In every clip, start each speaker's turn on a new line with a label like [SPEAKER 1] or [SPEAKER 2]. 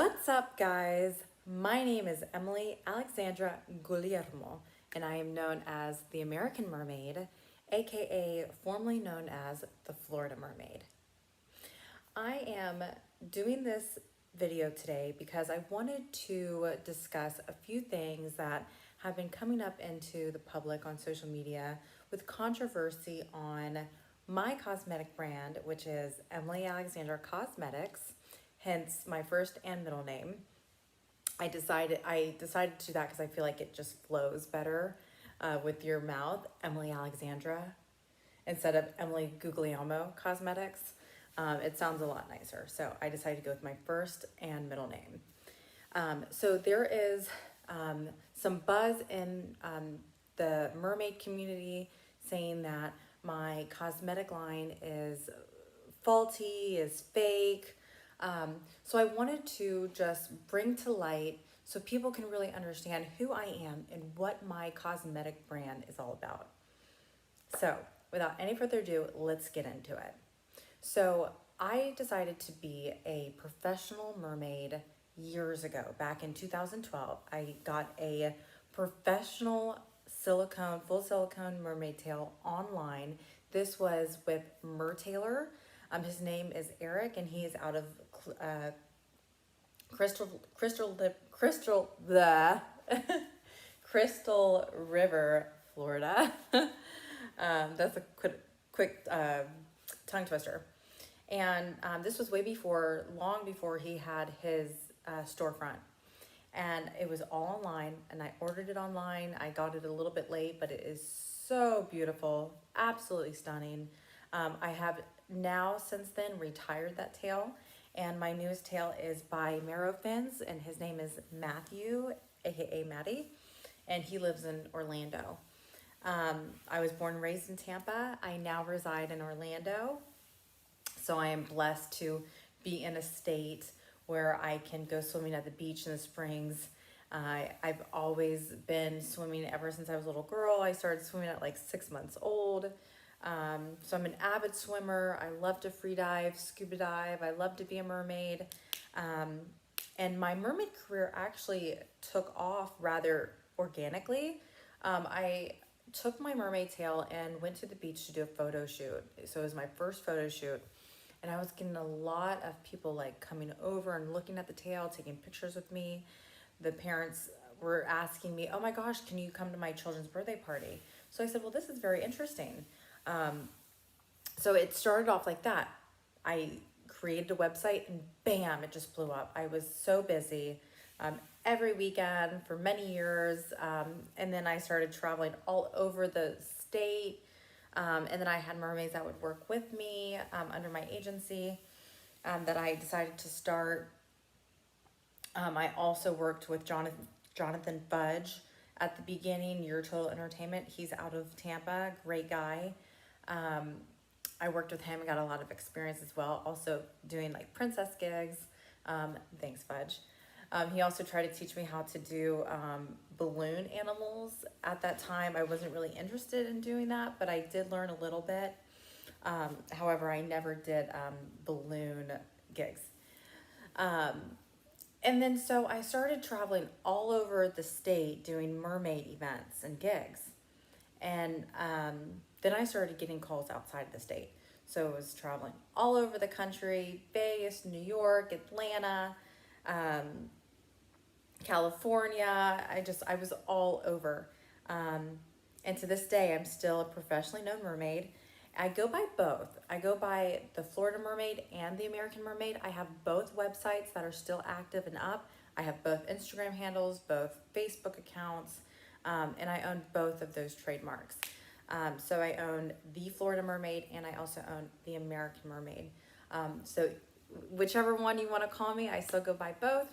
[SPEAKER 1] What's up, guys? My name is Emily Alexandra Guglielmo, and I am known as the American Mermaid, aka formerly known as the Florida Mermaid. I am doing this video today because I wanted to discuss a few things that have been coming up into the public on social media with controversy on my cosmetic brand, which is Emily Alexandra Cosmetics, hence my first and middle name. I decided to do that because I feel like it just flows better with your mouth, Emily Alexandra, instead of Emily Guglielmo Cosmetics. It sounds a lot nicer. So I decided to go with my first and middle name. So there is some buzz in the mermaid community saying that my cosmetic line is faulty, is fake. So I wanted to just bring to light so people can really understand who I am and what my cosmetic brand is all about. So without any further ado, let's get into it. So I decided to be a professional mermaid years ago. Back in 2012, I got a professional full silicone mermaid tail online. This was with Mertailor. His name is Eric, and he is out of Crystal River, Florida. That's a quick tongue twister. And this was long before he had his storefront. And it was all online, and I ordered it online. I got it a little bit late, but it is so beautiful, absolutely stunning. I have now since then retired that tail, and my newest tail is by Marrowfins, and his name is Matthew, aka Matty, and he lives in Orlando. I was born and raised in Tampa. I now reside in Orlando, so I am blessed to be in a state where I can go swimming at the beach in the springs. I've always been swimming ever since I was a little girl. I started swimming at like 6 months old. So I'm an avid swimmer. I love to free dive, scuba dive. I love to be a mermaid. And my mermaid career actually took off rather organically. I took my mermaid tail and went to the beach to do a photo shoot. So it was my first photo shoot. And I was getting a lot of people like coming over and looking at the tail, taking pictures with me. The parents were asking me, oh my gosh, can you come to my children's birthday party? So I said, well, this is very interesting. So it started off like that. I created a website and bam, it just blew up. I was so busy every weekend for many years. And then I started traveling all over the state. And then I had mermaids that would work with me under my agency that I decided to start. I also worked with Jonathan Fudge at the beginning, Your Total Entertainment. He's out of Tampa, great guy. I worked with him and got a lot of experience as well, also doing like princess gigs. Thanks, Fudge. He also tried to teach me how to do balloon animals. At that time, I wasn't really interested in doing that, but I did learn a little bit. However, I never did balloon gigs. And then so I started traveling all over the state doing mermaid events and gigs. And then I started getting calls outside of the state. So I was traveling all over the country, Vegas, New York, Atlanta, California. I was all over. And to this day, I'm still a professionally known mermaid. I go by both. I go by the Florida Mermaid and the American Mermaid. I have both websites that are still active and up. I have both Instagram handles, both Facebook accounts, and I own both of those trademarks. So I own the Florida Mermaid and I also own the American Mermaid. So whichever one you want to call me, I still go by both.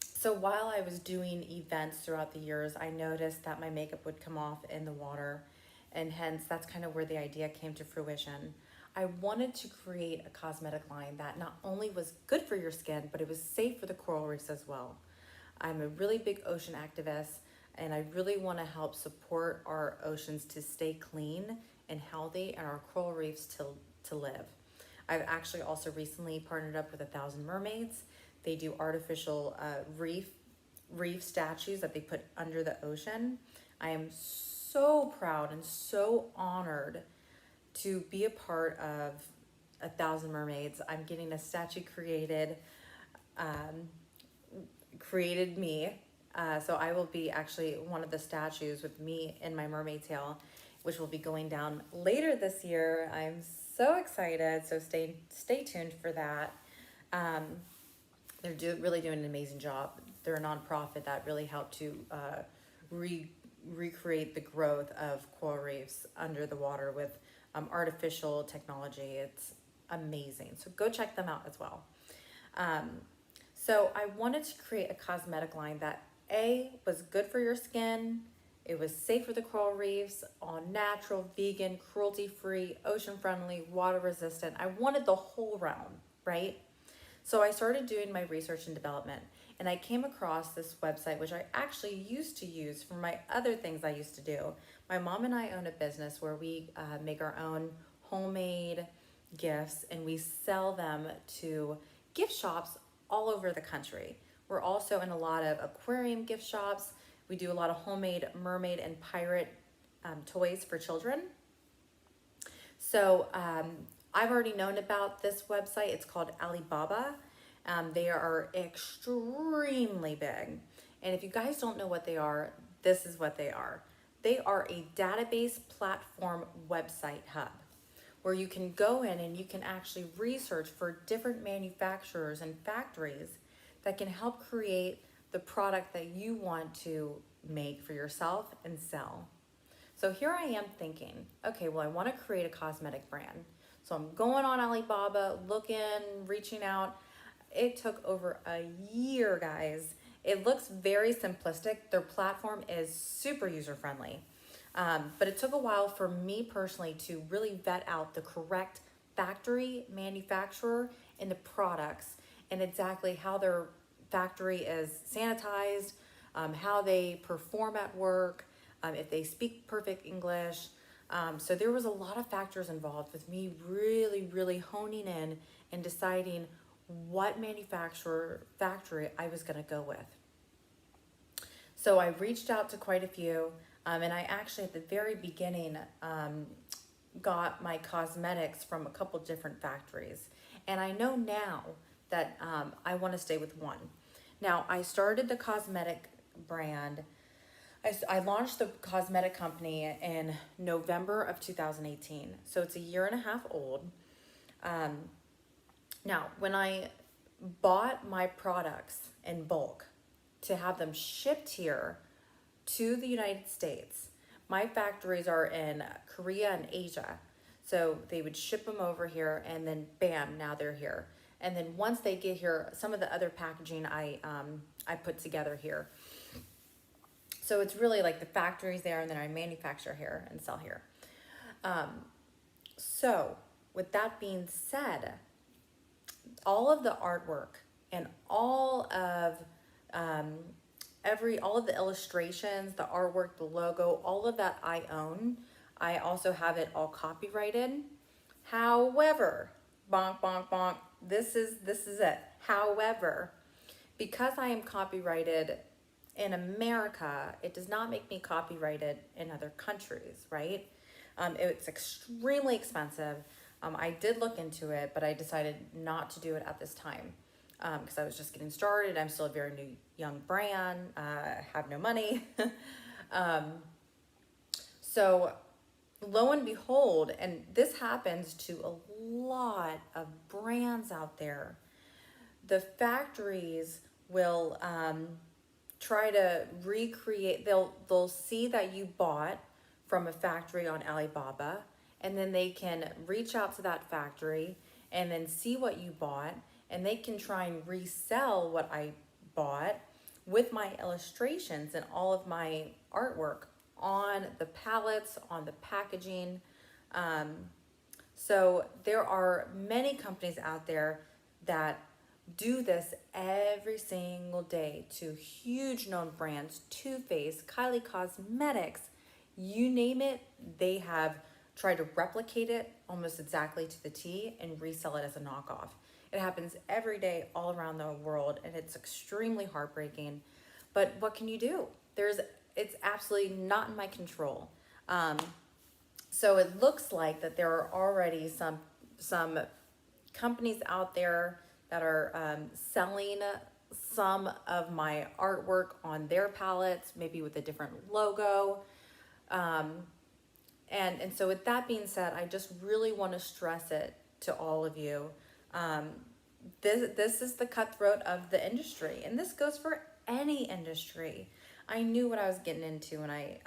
[SPEAKER 1] So while I was doing events throughout the years, I noticed that my makeup would come off in the water, and hence that's kind of where the idea came to fruition. I wanted to create a cosmetic line that not only was good for your skin, but it was safe for the coral reefs as well. I'm a really big ocean activist, and I really want to help support our oceans to stay clean and healthy and our coral reefs to live. I've actually also recently partnered up with 1,000 Mermaids. They do artificial reef statues that they put under the ocean. I am so proud and so honored to be a part of 1,000 Mermaids. I'm getting a statue created me. So I will be actually one of the statues with me in my mermaid tail, which will be going down later this year. I'm so excited. So stay tuned for that. They're really doing an amazing job. They're a nonprofit that really helped to recreate the growth of coral reefs under the water with artificial technology. It's amazing. So go check them out as well. So I wanted to create a cosmetic line that was good for your skin, it was safe for the coral reefs, all natural, vegan, cruelty-free, ocean-friendly, water-resistant. I wanted the whole round, right? So I started doing my research and development, and I came across this website, which I actually used to use for my other things I used to do. My mom and I own a business where we make our own homemade gifts, and we sell them to gift shops all over the country. We're also in a lot of aquarium gift shops. We do a lot of homemade mermaid and pirate toys for children. So I've already known about this website. It's called Alibaba. They are extremely big. And if you guys don't know what they are, this is what they are. They are a database platform website hub where you can go in and you can actually research for different manufacturers and factories that can help create the product that you want to make for yourself and sell. So here I am thinking, okay, well, I want to create a cosmetic brand. So I'm going on Alibaba, looking, reaching out. It took over a year, guys. It looks very simplistic. Their platform is super user-friendly. But it took a while for me personally to really vet out the correct factory, manufacturer, and the products, and exactly how their factory is sanitized, how they perform at work, if they speak perfect English. So there was a lot of factors involved with me really honing in and deciding what factory I was going to go with. So I reached out to quite a few, and I actually at the very beginning got my cosmetics from a couple different factories. And I know now that I want to stay with one. Now, I started the cosmetic brand. I launched the cosmetic company in November of 2018. So it's a year and a half old. Now, when I bought my products in bulk to have them shipped here to the United States, my factories are in Korea and Asia. So they would ship them over here and then bam, now they're here. And then once they get here, some of the other packaging I put together here. So it's really like the factory's there and then I manufacture here and sell here. So with that being said, all of the artwork and all of the illustrations, the artwork, the logo, all of that I own. I also have it all copyrighted. However, bonk, bonk, bonk, this is it. However, because I am copyrighted in America, it does not make me copyrighted in other countries, right? It's extremely expensive. I did look into it, but I decided not to do it at this time because I was just getting started. I'm still a very new, young brand. Have no money. So lo and behold, and this happens to a lot of brands out there, the factories will try to recreate, they'll see that you bought from a factory on Alibaba, and then they can reach out to that factory and then see what you bought, and they can try and resell what I bought with my illustrations and all of my artwork on the pallets, on the packaging. So there are many companies out there that do this every single day to huge known brands, Too Faced, Kylie Cosmetics, you name it, they have try to replicate it almost exactly to the T and resell it as a knockoff. It happens every day all around the world, and it's extremely heartbreaking. But what can you do? It's absolutely not in my control. So it looks like that there are already some companies out there that are selling some of my artwork on their palettes, maybe with a different logo. And so with that being said, I just really want to stress it to all of you. This is the cutthroat of the industry, and this goes for any industry. I knew what I was getting into when I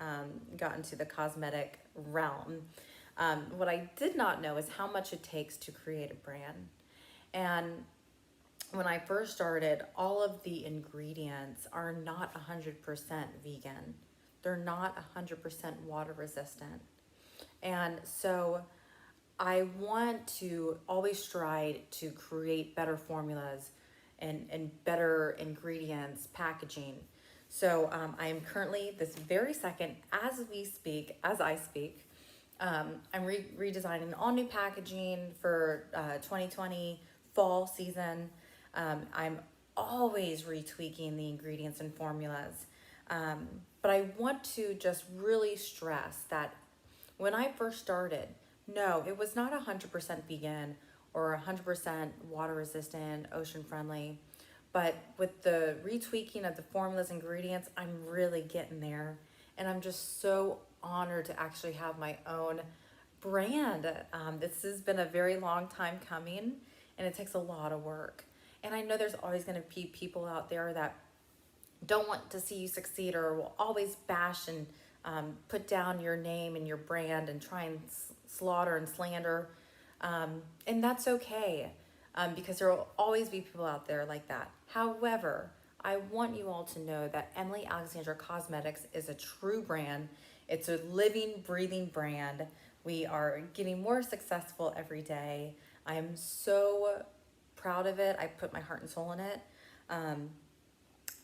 [SPEAKER 1] got into the cosmetic realm. What I did not know is how much it takes to create a brand. And when I first started, all of the ingredients are not 100% vegan. They're not 100% water resistant. And so I want to always strive to create better formulas and better ingredients, packaging. So I am currently, this very second, as I speak, I'm redesigning all new packaging for 2020 fall season. I'm always retweaking the ingredients and formulas. But I want to just really stress that when I first started, no, it was not 100% vegan or 100% water resistant, ocean friendly. But with the retweaking of the formulas, ingredients, I'm really getting there. And I'm just so honored to actually have my own brand. This has been a very long time coming, and it takes a lot of work. And I know there's always going to be people out there that don't want to see you succeed or will always bash and put down your name and your brand and try and slaughter and slander. And that's okay, because there will always be people out there like that. However, I want you all to know that Emily Alexandra Cosmetics is a true brand. It's a living, breathing brand. We are getting more successful every day. I am so proud of it. I put my heart and soul in it.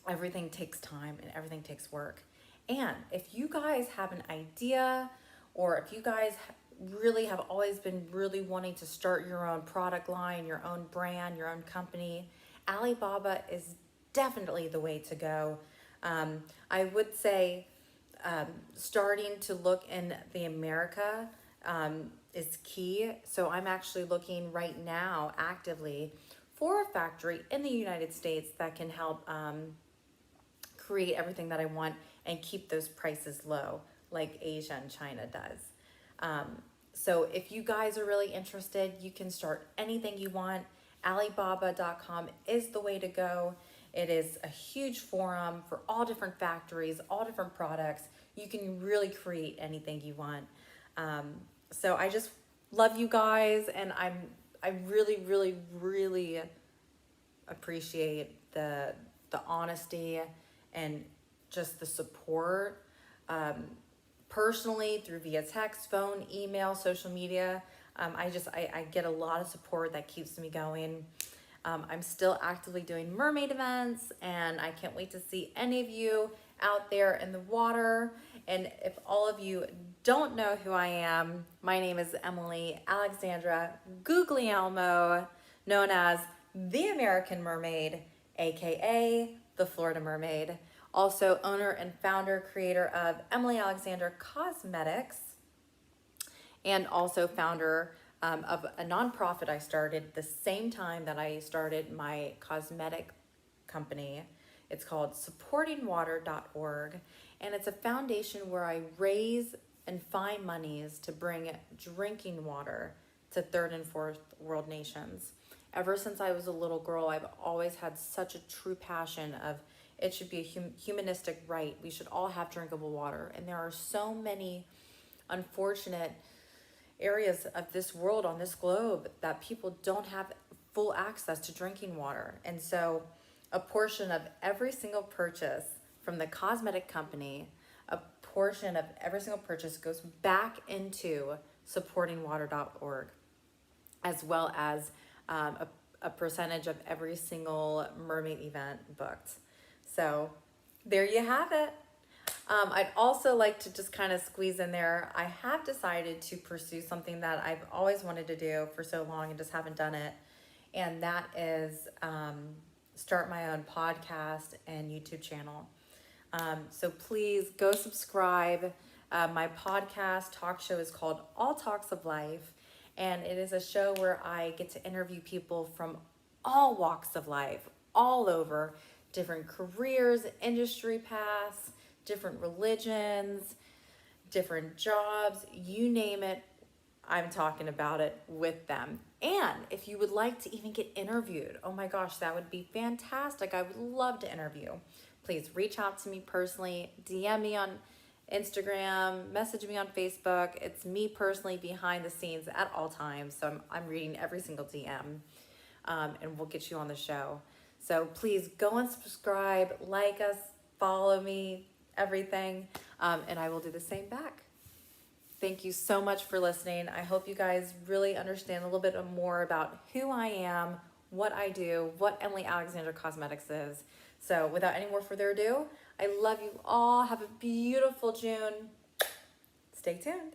[SPEAKER 1] Everything takes time and everything takes work. And if you guys have an idea, or if you guys really have always been really wanting to start your own product line, your own brand, your own company, Alibaba is definitely the way to go. I would say starting to look in the America is key. So I'm actually looking right now actively for a factory in the United States that can help create everything that I want and keep those prices low like Asia and China does. So if you guys are really interested, you can start anything you want. Alibaba.com is the way to go. It is a huge forum for all different factories, all different products. You can really create anything you want. So I just love you guys, and I really, really, really appreciate the honesty and just the support. Personally, through via text, phone, email, social media. I get a lot of support that keeps me going. I'm still actively doing mermaid events, and I can't wait to see any of you out there in the water. And if all of you don't know who I am, my name is Emily Alexandra Guglielmo, known as the American Mermaid, aka the Florida Mermaid. Also owner and founder, creator of Emily Alexandra Cosmetics, and also founder of a nonprofit I started the same time that I started my cosmetic company. It's called supportingwater.org, and it's a foundation where I raise and find monies to bring drinking water to third and fourth world nations. Ever since I was a little girl, I've always had such a true passion of it should be a humanistic right. We should all have drinkable water. And there are so many unfortunate areas of this world, on this globe, that people don't have full access to drinking water. And so a portion of every single purchase from the cosmetic company, a portion of every single purchase goes back into supportingwater.org, as well as a percentage of every single mermaid event booked. So there you have it. I'd also like to just kind of squeeze in there. I have decided to pursue something that I've always wanted to do for so long and just haven't done it. And that is start my own podcast and YouTube channel. So please go subscribe. My podcast talk show is called All Talks of Life. And it is a show where I get to interview people from all walks of life, all over, different careers, industry paths, different religions, different jobs, you name it, I'm talking about it with them. And if you would like to even get interviewed, oh my gosh, that would be fantastic. I would love to interview. Please reach out to me personally, DM me on Instagram, message me on Facebook. It's me personally behind the scenes at all times. So I'm reading every single DM, and we'll get you on the show. So please go and subscribe, like us, follow me, everything, and I will do the same back. Thank you so much for listening. I hope you guys really understand a little bit more about who I am, what I do, what Emily Alexandra Cosmetics is. So without any more further ado, I love you all. Have a beautiful June. Stay tuned.